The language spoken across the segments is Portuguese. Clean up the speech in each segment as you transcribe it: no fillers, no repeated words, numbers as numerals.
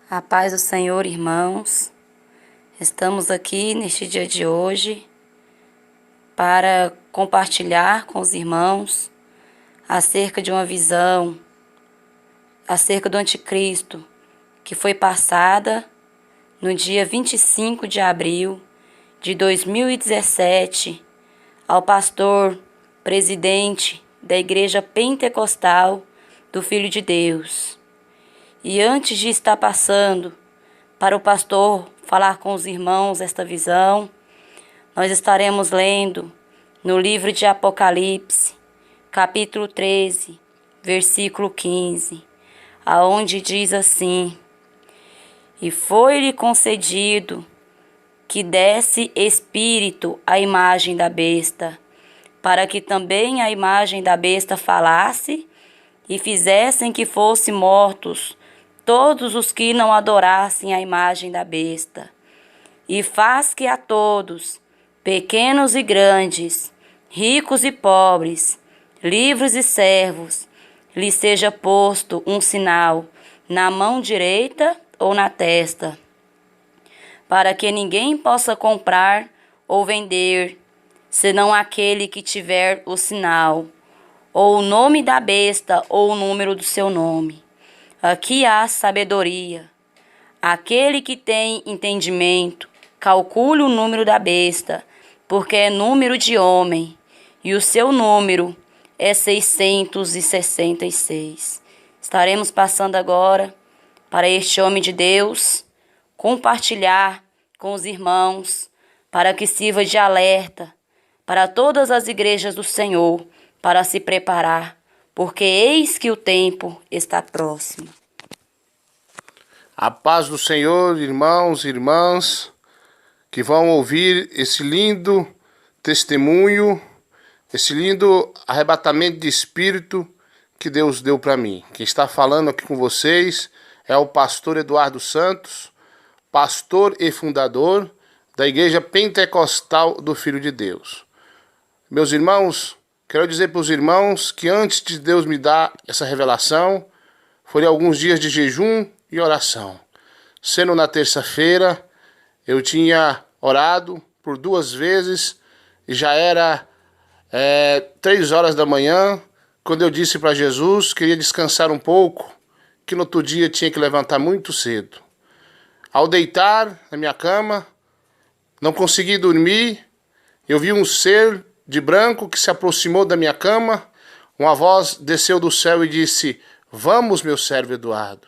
A paz do Senhor, irmãos. Estamos aqui neste dia de hoje para compartilhar com os irmãos acerca de uma visão, acerca do anticristo, que foi passada no dia 25 de abril de 2017 ao pastor presidente da Igreja Pentecostal do Filho de Deus. E antes de estar passando para o pastor falar com os irmãos esta visão, nós estaremos lendo no livro de Apocalipse, capítulo 13, versículo 15, aonde diz assim: E foi-lhe concedido que desse espírito à imagem da besta, para que também a imagem da besta falasse, e fizessem que fossem mortos todos os que não adorassem a imagem da besta. E faz que a todos, pequenos e grandes, ricos e pobres, livres e servos, lhes seja posto um sinal na mão direita ou na testa, para que ninguém possa comprar ou vender, senão aquele que tiver o sinal, ou o nome da besta, ou o número do seu nome. Aqui há sabedoria. Aquele que tem entendimento, calcule o número da besta, porque é número de homem, e o seu número é 666. Estaremos passando agora para este homem de Deus, compartilhar com os irmãos, para que sirva de alerta para todas as igrejas do Senhor, para se preparar, porque eis que o tempo está próximo. A paz do Senhor, irmãos e irmãs, que vão ouvir esse lindo testemunho, esse lindo arrebatamento de espírito que Deus deu para mim. Quem está falando aqui com vocês é o pastor Eduardo Santos, pastor e fundador da Igreja Pentecostal do Filho de Deus. Meus irmãos, quero dizer para os irmãos que antes de Deus me dar essa revelação, foram alguns dias de jejum e oração. Sendo na terça-feira, eu tinha orado por 2 vezes e já era 3 horas da manhã, quando eu disse para Jesus que queria descansar um pouco, que no outro dia tinha que levantar muito cedo. Ao deitar na minha cama, não consegui dormir, eu vi um ser de branco que se aproximou da minha cama, uma voz desceu do céu e disse: "Vamos, meu servo Eduardo."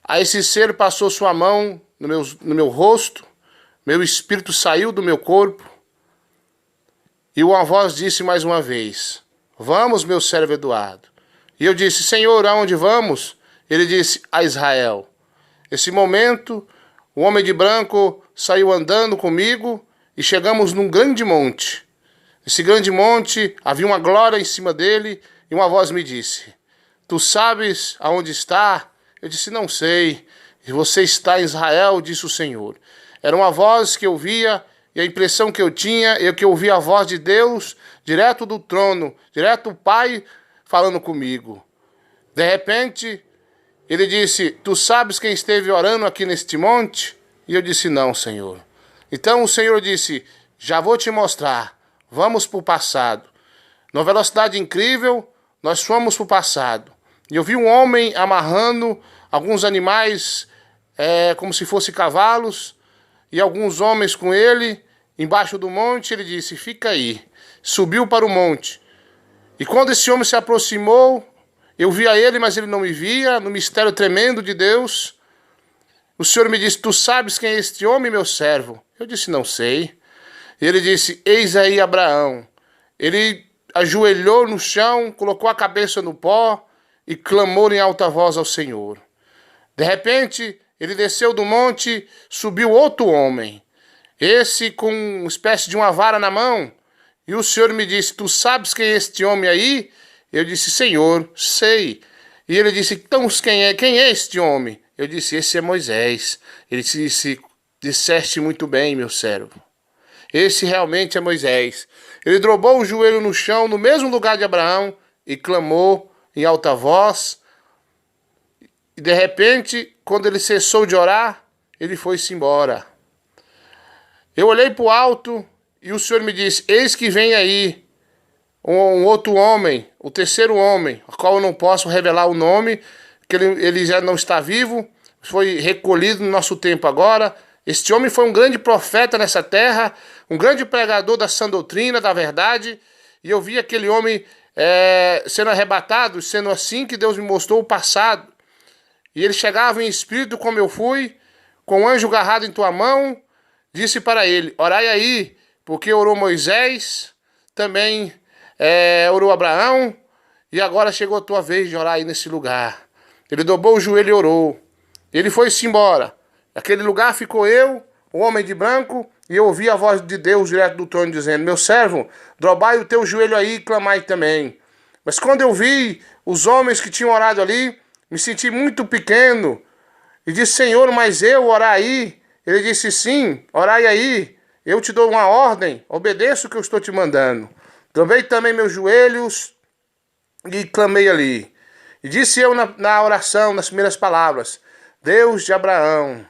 Aí esse ser passou sua mão no meu rosto, meu espírito saiu do meu corpo, e uma voz disse mais uma vez: "Vamos, meu servo Eduardo." E eu disse: "Senhor, aonde vamos?" Ele disse: "A Israel." Nesse momento, o homem de branco saiu andando comigo e chegamos num grande monte. Esse grande monte, havia uma glória em cima dele, e uma voz me disse: "Tu sabes aonde está?" Eu disse: "Não sei." "E você está em Israel", disse o Senhor. Era uma voz que eu via, e a impressão que eu tinha é que eu ouvia a voz de Deus, direto do trono, direto do Pai, falando comigo. De repente, ele disse: "Tu sabes quem esteve orando aqui neste monte?" E eu disse: "Não, Senhor." Então o Senhor disse: "Já vou te mostrar. Vamos para o passado." Numa velocidade incrível, nós fomos para o passado. E eu vi um homem amarrando alguns animais, como se fossem cavalos, e alguns homens com ele, embaixo do monte. Ele disse: "Fica aí." Subiu para o monte. E quando esse homem se aproximou, eu via ele, mas ele não me via, no mistério tremendo de Deus. O Senhor me disse: "Tu sabes quem é este homem, meu servo?" Eu disse: "Não sei." Ele disse: "Eis aí Abraão." Ele ajoelhou no chão, colocou a cabeça no pó e clamou em alta voz ao Senhor. De repente, ele desceu do monte, subiu outro homem, esse com uma espécie de uma vara na mão. E o Senhor me disse: "Tu sabes quem é este homem aí?" Eu disse: "Senhor, sei." E ele disse: "Então quem é este homem?" Eu disse: "Esse é Moisés." Ele disse: "Disseste muito bem, meu servo. Esse realmente é Moisés." Ele dobrou o joelho no chão, no mesmo lugar de Abraão, e clamou em alta voz. E de repente, quando ele cessou de orar, ele foi-se embora. Eu olhei para o alto e o Senhor me disse: eis que vem aí um outro homem, o terceiro homem, ao qual eu não posso revelar o nome, que ele já não está vivo, foi recolhido no nosso tempo agora. Este homem foi um grande profeta nessa terra, um grande pregador da sã doutrina, da verdade, e eu vi aquele homem sendo arrebatado, sendo assim que Deus me mostrou o passado. E ele chegava em espírito como eu fui, com o anjo agarrado em tua mão, disse para ele: orai aí, porque orou Moisés, também orou Abraão, e agora chegou a tua vez de orar aí nesse lugar. Ele dobrou o joelho e orou. Ele foi-se embora. Naquele lugar ficou eu, o homem de branco, e eu ouvi a voz de Deus direto do trono dizendo: meu servo, dobrai o teu joelho aí e clamai também. Mas quando eu vi os homens que tinham orado ali, me senti muito pequeno, e disse: Senhor, mas eu orar aí? Ele disse: sim, orai aí, eu te dou uma ordem, obedeça o que eu estou te mandando. Dobrei também meus joelhos e clamei ali. E disse eu na oração, nas primeiras palavras: Deus de Abraão.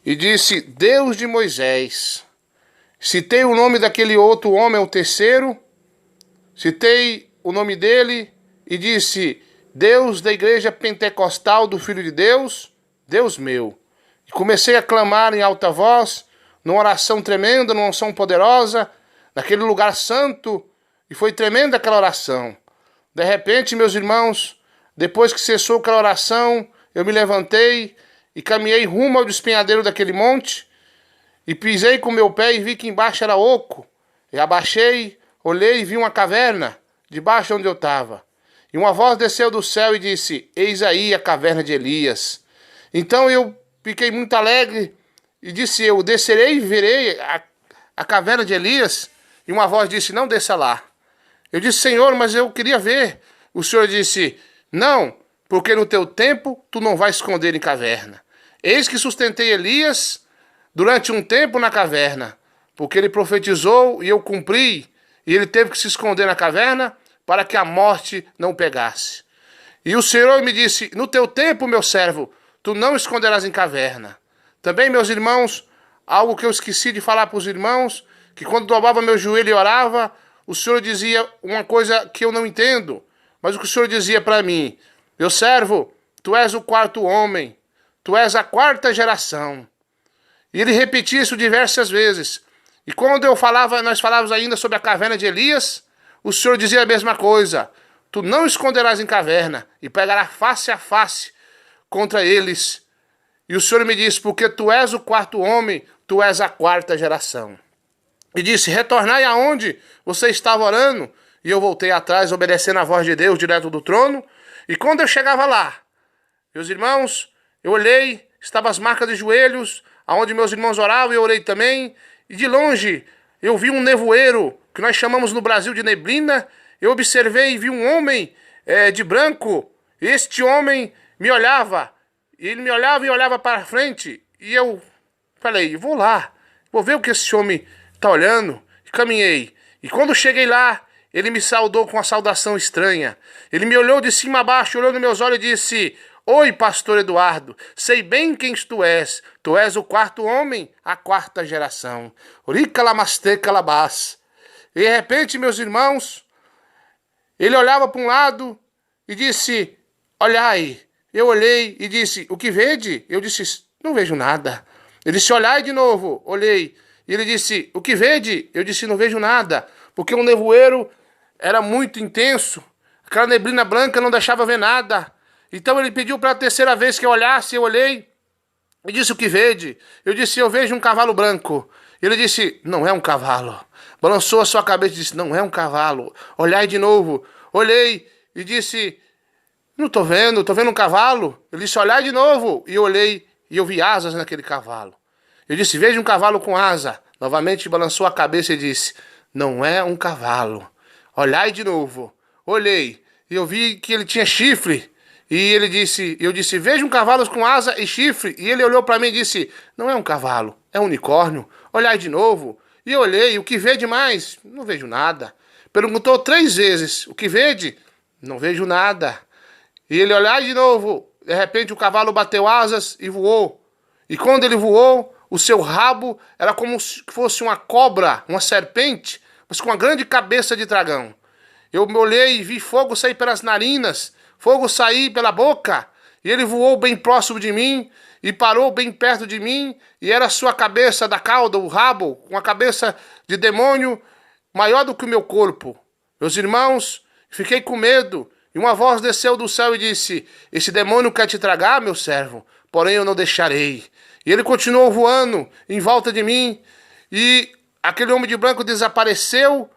E disse: Deus de Moisés. Citei o nome daquele outro homem, o terceiro. Citei o nome dele e disse: Deus da igreja pentecostal do Filho de Deus, Deus meu. E comecei a clamar em alta voz, numa oração tremenda, numa oração poderosa, naquele lugar santo, e foi tremenda aquela oração. De repente, meus irmãos, depois que cessou aquela oração, eu me levantei e caminhei rumo ao despenhadeiro daquele monte, e pisei com meu pé e vi que embaixo era oco. E abaixei, olhei e vi uma caverna, debaixo onde eu estava. E uma voz desceu do céu e disse: eis aí a caverna de Elias. Então eu fiquei muito alegre e disse eu: descerei e verei a caverna de Elias. E uma voz disse: não desça lá. Eu disse: Senhor, mas eu queria ver. O Senhor disse: não, porque no teu tempo tu não vais esconder em caverna. Eis que sustentei Elias durante um tempo na caverna, porque ele profetizou e eu cumpri, e ele teve que se esconder na caverna para que a morte não o pegasse. E o Senhor me disse: no teu tempo, meu servo, tu não esconderás em caverna. Também, meus irmãos, algo que eu esqueci de falar para os irmãos, que quando dobrava meu joelho e orava, o Senhor dizia uma coisa que eu não entendo, mas o que o Senhor dizia para mim: meu servo, tu és o quarto homem, tu és a quarta geração. E ele repetia isso diversas vezes. E quando nós falávamos ainda sobre a caverna de Elias, o Senhor dizia a mesma coisa: tu não esconderás em caverna e pegarás face a face contra eles. E o Senhor me disse: porque tu és o quarto homem, tu és a quarta geração. E disse: retornai aonde você estava orando. E eu voltei atrás, obedecendo a voz de Deus direto do trono. E quando eu chegava lá, meus irmãos, eu olhei, estavam as marcas de joelhos, aonde meus irmãos oravam, e eu orei também. E de longe eu vi um nevoeiro, que nós chamamos no Brasil de neblina. Eu observei e vi um homem de branco. Este homem me olhava. Ele me olhava e olhava para frente. E eu falei: vou lá, vou ver o que esse homem está olhando. E caminhei. E quando cheguei lá, ele me saudou com uma saudação estranha. Ele me olhou de cima a baixo, olhou nos meus olhos e disse: oi, pastor Eduardo, sei bem quem tu és. Tu és o quarto homem, a quarta geração. Oricalamastekalabás. E de repente, meus irmãos, ele olhava para um lado e disse: olhai. Eu olhei e disse: o que vede? Eu disse: não vejo nada. Ele disse: olhai de novo. Olhei. E ele disse: o que vede? Eu disse: não vejo nada. Porque o nevoeiro era muito intenso. Aquela neblina branca não deixava ver nada. Então ele pediu para a terceira vez que eu olhasse. Eu olhei e disse: o que vede? Eu disse: eu vejo um cavalo branco. Ele disse: não é um cavalo. Balançou a sua cabeça e disse: não é um cavalo. Olhai de novo. Olhei e disse: não estou vendo um cavalo. Ele disse: olhai de novo. E eu olhei e eu vi asas naquele cavalo. Eu disse: veja um cavalo com asa. Novamente balançou a cabeça e disse: não é um cavalo. Olhai de novo. Olhei e eu vi que ele tinha chifre. E eu disse: veja um cavalo com asa e chifre. E ele olhou para mim e disse: não é um cavalo, é um unicórnio. Olhai de novo. E eu olhei: o que vede mais? Não vejo nada. Perguntou 3 vezes: o que vede? Não vejo nada. E ele olhar de novo. De repente o cavalo bateu asas e voou. E quando ele voou, o seu rabo era como se fosse uma cobra, uma serpente, mas com uma grande cabeça de dragão. Eu me olhei e vi fogo sair pelas narinas, fogo sair pela boca. E ele voou bem próximo de mim e parou bem perto de mim. E era a sua cabeça da cauda, o rabo, com a cabeça de demônio maior do que o meu corpo. Meus irmãos, fiquei com medo. E uma voz desceu do céu e disse: esse demônio quer te tragar, meu servo, porém eu não deixarei. E ele continuou voando em volta de mim. E aquele homem de branco desapareceu.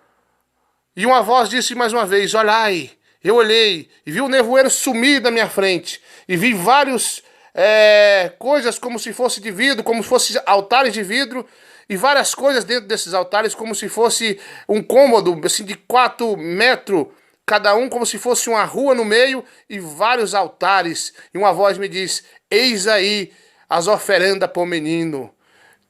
E uma voz disse mais uma vez: olhai. Eu olhei e vi o nevoeiro sumir da minha frente. E vi várias coisas como se fosse de vidro, como se fossem altares de vidro. E várias coisas dentro desses altares, como se fosse um cômodo assim, de 4 metros cada um, como se fosse uma rua no meio. E vários altares. E uma voz me diz: eis aí as oferendas para o menino.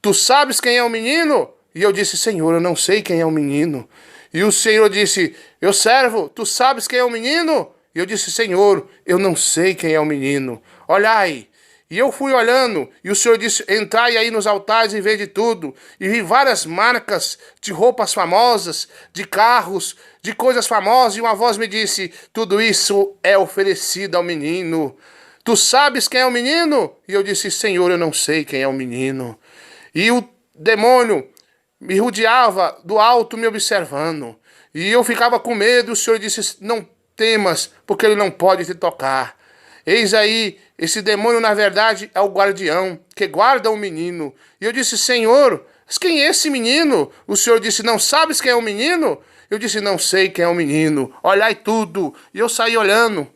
Tu sabes quem é o menino? E eu disse: Senhor, eu não sei quem é o menino. E o Senhor disse: meu servo, tu sabes quem é o menino? E eu disse: Senhor, eu não sei quem é o menino. Olhai. E eu fui olhando, e o Senhor disse: entrai aí nos altares e vede tudo. E vi várias marcas de roupas famosas, de carros, de coisas famosas. E uma voz me disse: tudo isso é oferecido ao menino. Tu sabes quem é o menino? E eu disse: Senhor, eu não sei quem é o menino. E o demônio me rodeava do alto, me observando. E eu ficava com medo. O Senhor disse: não temas, porque ele não pode te tocar. Eis aí, esse demônio na verdade é o guardião, que guarda o menino. E eu disse: Senhor, mas quem é esse menino? O Senhor disse: não sabes quem é o menino? Eu disse: não sei quem é o menino. Olhai tudo. E eu saí olhando.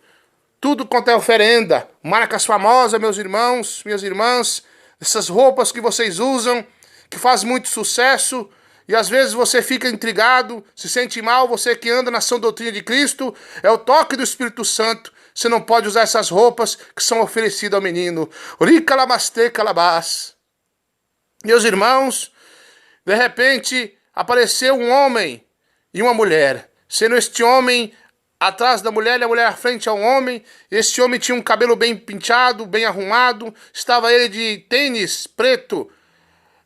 Tudo quanto é oferenda, marcas famosas, meus irmãos, minhas irmãs, essas roupas que vocês usam, que faz muito sucesso, e às vezes você fica intrigado, se sente mal, você que anda na sã doutrina de Cristo, é o toque do Espírito Santo. Você não pode usar essas roupas que são oferecidas ao menino. Oricalabaste calabás. Meus irmãos, de repente apareceu um homem e uma mulher, sendo este homem atrás da mulher e a mulher à frente ao homem. Esse homem tinha um cabelo bem penteado, bem arrumado. Estava ele de tênis preto,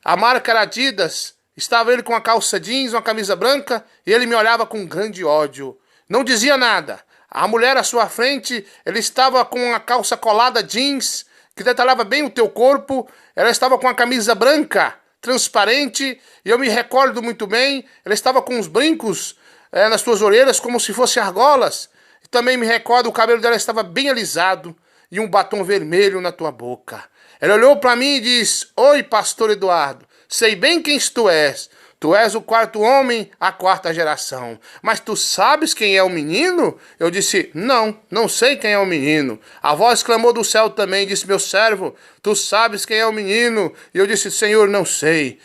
a marca era Adidas. Estava ele com uma calça jeans, uma camisa branca, e ele me olhava com grande ódio. Não dizia nada. A mulher à sua frente, ela estava com uma calça colada jeans, que detalhava bem o teu corpo. Ela estava com a camisa branca, transparente, e eu me recordo muito bem, ela estava com uns brincos nas suas orelhas, como se fossem argolas. E também me recordo, o cabelo dela estava bem alisado, e um batom vermelho na tua boca. Ela olhou para mim e disse: oi, pastor Eduardo, sei bem quem tu és. Tu és o 4º homem, a 4ª geração. Mas tu sabes quem é o menino? Eu disse: não sei quem é o menino. A voz clamou do céu também e disse: meu servo, tu sabes quem é o menino? E eu disse: Senhor, não sei.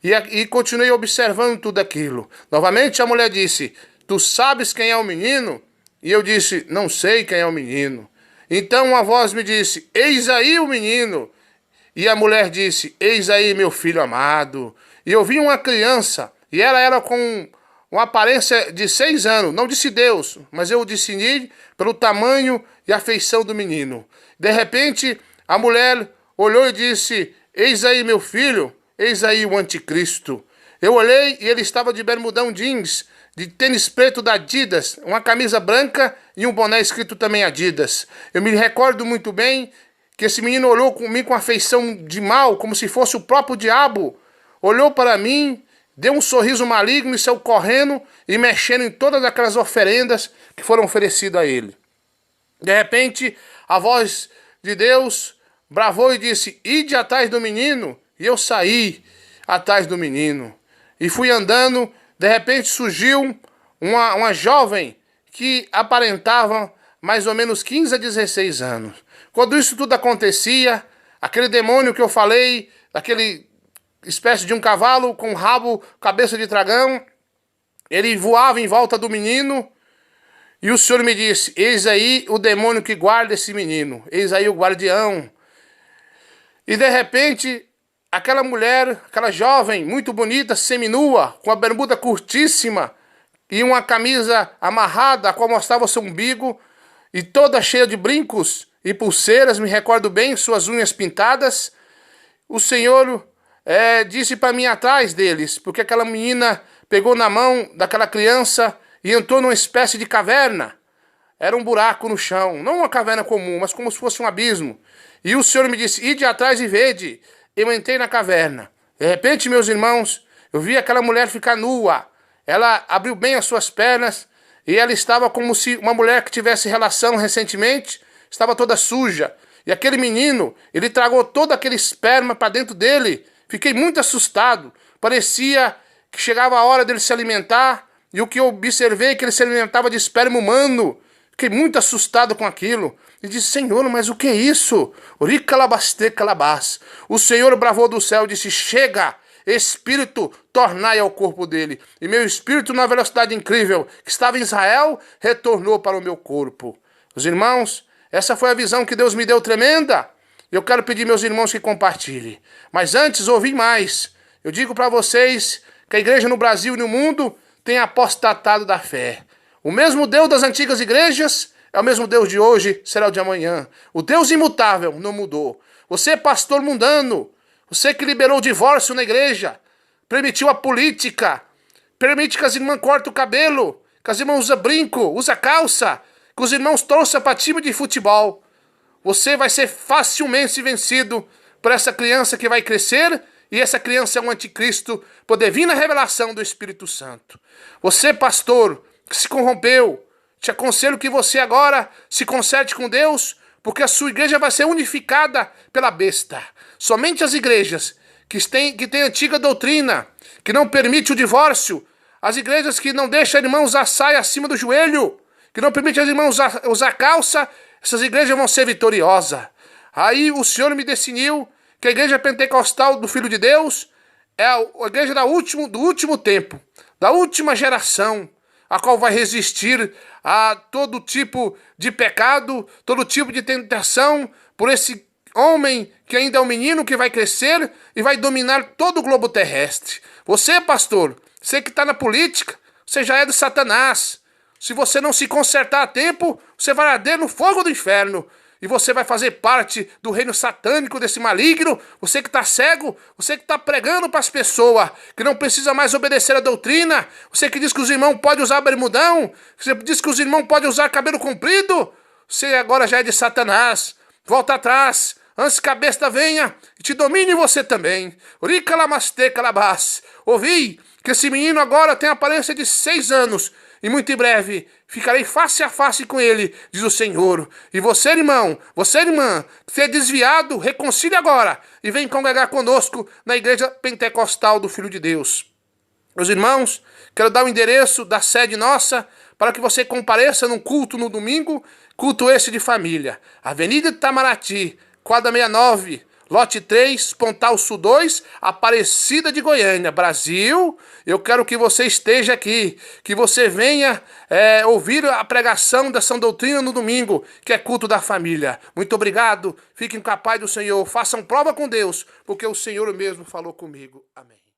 E continuei observando tudo aquilo. Novamente a mulher disse: tu sabes quem é o menino? E eu disse: não sei quem é o menino. Então uma voz me disse: eis aí o menino. E a mulher disse: eis aí meu filho amado. E eu vi uma criança, e ela era com uma aparência de 6 anos. Não disse Deus, mas eu discerni pelo tamanho e a feição do menino. De repente, a mulher olhou e disse: eis aí meu filho, eis aí o anticristo. Eu olhei e ele estava de bermudão jeans, de tênis preto da Adidas, uma camisa branca e um boné escrito também Adidas. Eu me recordo muito bem que esse menino olhou comigo com a feição de mal, como se fosse o próprio diabo. Olhou para mim, deu um sorriso maligno e saiu correndo e mexendo em todas aquelas oferendas que foram oferecidas a ele. De repente, a voz de Deus bravou e disse: ide atrás do menino. E eu saí atrás do menino. E fui andando, de repente surgiu uma jovem que aparentava mais ou menos 15 a 16 anos. Quando isso tudo acontecia, aquele demônio que eu falei, aquele espécie de um cavalo com rabo, cabeça de dragão, ele voava em volta do menino. E o Senhor me disse: eis aí o demônio que guarda esse menino, eis aí o guardião. E de repente, aquela mulher, aquela jovem, muito bonita, seminua, com a bermuda curtíssima, e uma camisa amarrada, a qual mostrava seu umbigo, e toda cheia de brincos e pulseiras, me recordo bem, suas unhas pintadas. O Senhor disse para mim atrás deles, porque aquela menina pegou na mão daquela criança e entrou numa espécie de caverna. Era um buraco no chão, não uma caverna comum, mas como se fosse um abismo. E o Senhor me disse, ide atrás e vede. Eu entrei na caverna. De repente, meus irmãos, eu vi aquela mulher ficar nua. Ela abriu bem as suas pernas e ela estava como se uma mulher que tivesse relação recentemente, estava toda suja. E aquele menino, ele tragou todo aquele esperma para dentro dele. Fiquei muito assustado. Parecia que chegava a hora dele se alimentar, e o que eu observei é que ele se alimentava de esperma humano. Fiquei muito assustado com aquilo. E disse, Senhor, mas o que é isso? O Senhor bravou do céu e disse, chega, Espírito, tornai ao corpo dele. E meu espírito, na velocidade incrível que estava em Israel, retornou para o meu corpo. Os irmãos, essa foi a visão que Deus me deu tremenda. Eu quero pedir meus irmãos que compartilhem. Mas antes, ouvi mais. Eu digo para vocês que a igreja no Brasil e no mundo tem apostatado da fé. O mesmo Deus das antigas igrejas é o mesmo Deus de hoje, será o de amanhã. O Deus imutável não mudou. Você, pastor mundano, você que liberou o divórcio na igreja, permitiu a política, permite que as irmãs cortem o cabelo, que as irmãs usam brinco, usam calça, que os irmãos torçam para time de futebol. Você vai ser facilmente vencido por essa criança que vai crescer, e essa criança é um anticristo por divina revelação do Espírito Santo. Você, pastor, que se corrompeu, te aconselho que você agora se conserte com Deus, porque a sua igreja vai ser unificada pela besta. Somente as igrejas que têm antiga doutrina, que não permite o divórcio, as igrejas que não deixam a irmã usar saia acima do joelho, que não permite as irmãs usar calça, essas igrejas vão ser vitoriosas. Aí o Senhor me decidiu que a igreja pentecostal do Filho de Deus é a igreja do último tempo, da última geração, a qual vai resistir a todo tipo de pecado, todo tipo de tentação, por esse homem que ainda é um menino que vai crescer e vai dominar todo o globo terrestre. Você, pastor, você que está na política, você já é de Satanás. Se você não se consertar a tempo, você vai arder no fogo do inferno. E você vai fazer parte do reino satânico desse maligno. Você que está cego, você que está pregando para as pessoas, que não precisa mais obedecer a doutrina. Você que diz que os irmãos podem usar bermudão. Você diz que os irmãos podem usar cabelo comprido. Você agora já é de Satanás. Volta atrás, antes que a besta venha e te domine você também. Ouvi que esse menino agora tem a aparência de 6 anos. E muito em breve ficarei face a face com ele, diz o Senhor. E você, irmão, você, irmã, que é desviado, reconcilie agora e vem congregar conosco na igreja pentecostal do Filho de Deus. Meus irmãos, quero dar o endereço da sede nossa para que você compareça num culto no domingo, culto esse de família. Avenida Itamaraty, quadra 69, lote 3, Pontal Sul 2, Aparecida de Goiânia, Brasil. Eu quero que você esteja aqui, que você venha ouvir a pregação da sã doutrina no domingo, que é culto da família. Muito obrigado, fiquem com a paz do Senhor, façam prova com Deus, porque o Senhor mesmo falou comigo. Amém.